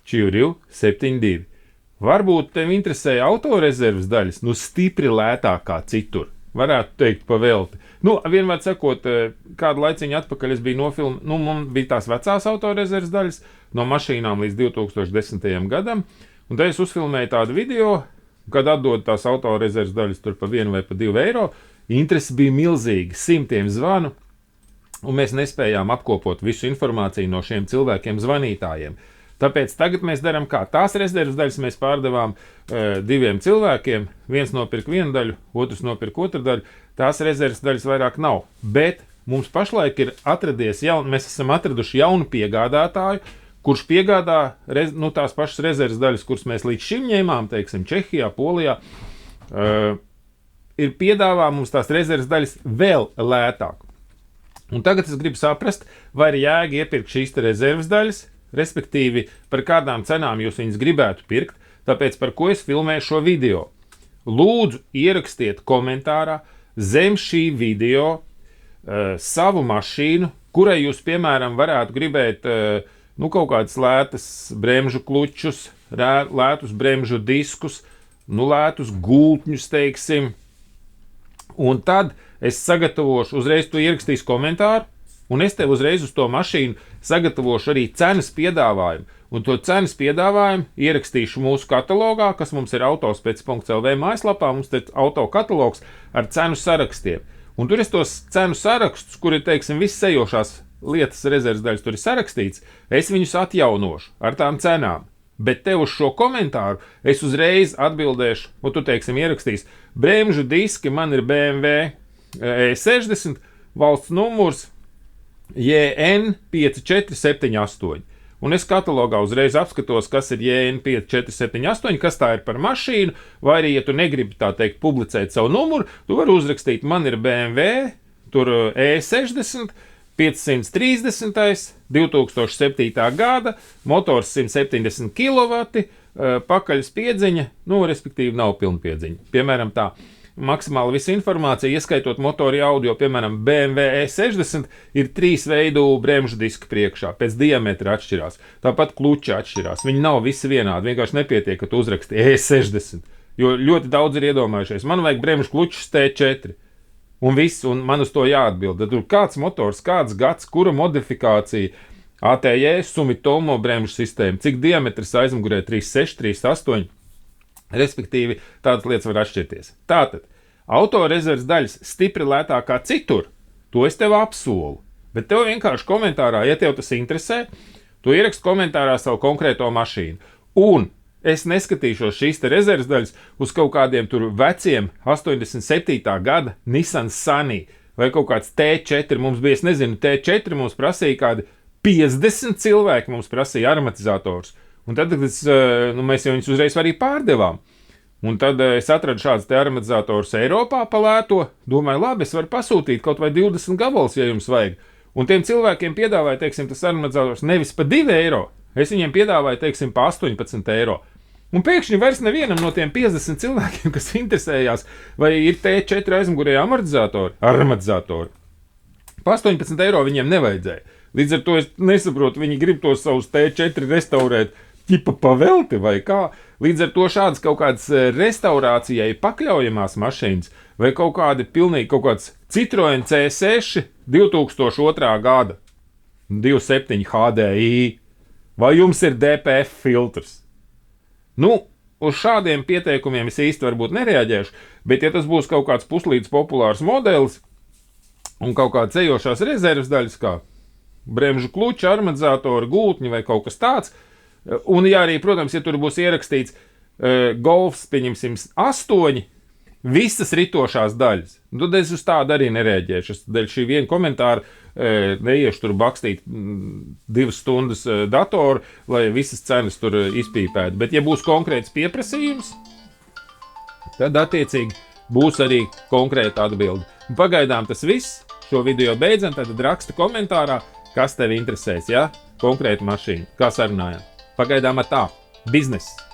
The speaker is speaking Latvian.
4272. Varbūt tev interesē autorezerves daļas, stipri lētāk kā citur. Varētu teikt pavelti. Vienmēr sakot, kādu laiciņu atpakaļ es biju nofilmējis, man bija tās vecās autorezerves daļas no mašīnām līdz 2010. gadam, un tad es uzfilmēju tādu video, kad atdod tās autorezerves daļas tur pa 1 vai pa 2 eiro. Interesi bija milzīgi, simtiem zvanu, un mēs nespējām apkopot visu informāciju no šiem cilvēkiem zvanītājiem. Tāpēc tagad mēs darām kā? Tās rezerves daļas mēs pārdevām 2 cilvēkiem, viens nopirka 1 daļu, otrs nopirka 2 daļu, tās rezerves daļas vairāk nav. Bet mums pašlaik ir mēs esam atraduši jaunu piegādātāju, kurš piegādā tās pašas rezerves daļas, kuras mēs līdz šim ņēmām, teiksim, Čehijā, Polijā, ir piedāvā mums tās rezerves daļas vēl lētāk. Un tagad es gribu saprast, vai ir jēga iepirkt šīs rezerves daļas, respektīvi, par kādām cenām jūs viņas gribētu pirkt, tāpēc par ko es filmēju šo video. Lūdzu, ierakstiet komentārā zem šī video savu mašīnu, kurai jūs, piemēram, varētu gribēt kaut kādas lētas bremžu klučus, lētus bremžu diskus, lētus gultņus, teiksim. Un tad es sagatavošu, uzreiz tu ierakstīs komentāru, un es tev uzreiz uz to mašīnu sagatavošu arī cenas piedāvājumu. Un to cenas piedāvājumu ierakstīšu mūsu katalogā, kas mums ir autospec.lv mājaslapā, mums ir autokatalogs ar cenu sarakstiem. Un tur es tos cenu sarakstus, kur ir, teiksim, viss ejošās lietas rezerves daļas tur ir sarakstīts, es viņus atjaunošu ar tām cenām. Bet tev uz šo komentāru es uzreiz atbildēšu, un tu, teiksim, ierakstīs, bremžu diski man ir BMW E60, valsts numurs JN 5478. Un es katalogā uzreiz apskatos, kas ir JN 5478, kas tā ir par mašīnu, vai arī, ja tu negribi tā teikt publicēt savu numuru, tu vari uzrakstīt, man ir BMW, tur E60, 530, 2007. gada, motors 170 kW, pakaļas piedziņa, respektīvi nav pilna piedziņa. Piemēram tā. Maksimāli visa informācija, ieskaitot motori audio, piemēram, BMW E60 ir 3 veidu bremžu diski priekšā, pēc diametra atšķirās. Tāpat kluči atšķirās. Viņi nav visi vienādi, vienkārši nepietiek, ka tu uzraksti E60, jo ļoti daudz ir iedomājušies. Man vajag bremžu klučus T4, un viss, un man uz to jāatbild. Tad tur kāds motors, kāds gads, kura modifikācija, ATJ, Sumitomo bremžu sistēma, cik diametrs aizmugurē 3.6, 3.8, respektīvi, tādas lietas var atšķirties. Tātad, autorezerves daļas stipri lētāk kā citur, to es tev apsolu. Bet tev vienkārši komentārā, ja tev tas interesē, tu ieraksti komentārā savu konkrēto mašīnu. Un es neskatīšos šīs te rezerves daļas uz kaut kādiem tur veciem 87. gada Nissan Sunny vai kaut kāds T4. Mums bija, es nezinu, T4 mums prasīja kādi 50 cilvēki mums prasīja aromatizators. Un tad mēs jau viņus uzreiz arī pārdevām. Un tad es atradu šādus te aromatizators Eiropā pa lēto. Domāju, labi, es varu pasūtīt kaut vai 20 gabalus, ja jums vajag. Un tiem cilvēkiem piedāvāja, teiksim, tas aromatizators nevis pa 2 eiro. Es viņiem piedāvāju, teiksim, pa 18 eiro. Un pēkšņi vairs nevienam no tiem 50 cilvēkiem, kas interesējās, vai ir T4 aizmugurēji aromatizatori. Pa 18 eiro viņiem nevajadzēja. Līdz ar to es nesaprotu, viņi grib tos savus T4 restaurēt, ķipa pavelti vai kā. Līdz ar to šādas kaut kādas restaurācijai pakļaujamās mašīnas vai kaut kāds Citroen C6 2002. gada 2.7 HDI. Vai jums ir DPF filtrs? Uz šādiem pieteikumiem es īsti varbūt nereaģēšu, bet ja tas būs kaut kāds puslīdz populārs modelis un kaut kāds ejošās rezerves daļas kā bremžu kluči, aromatizatori, gultņi vai kaut kas tāds, un ja arī, protams, ja tur būs ierakstīts Golfs, pieņemsim, 8, visas ritošās daļas, tad es uz tādu arī nereaģēšu. Es dēļ šī viena komentāra neiešu tur bakstīt 2 stundas datoru, lai visas cenas tur izpīpētu. Bet ja būs konkrēts pieprasījums, tad attiecīgi būs arī konkrēta atbilde. Pagaidām tas viss. Šo video beidzam, tad raksta komentārā, kas tevi interesēs, ja? Konkrēta mašīna, kā sarunājām. Pagaidām ar tā. Bizness.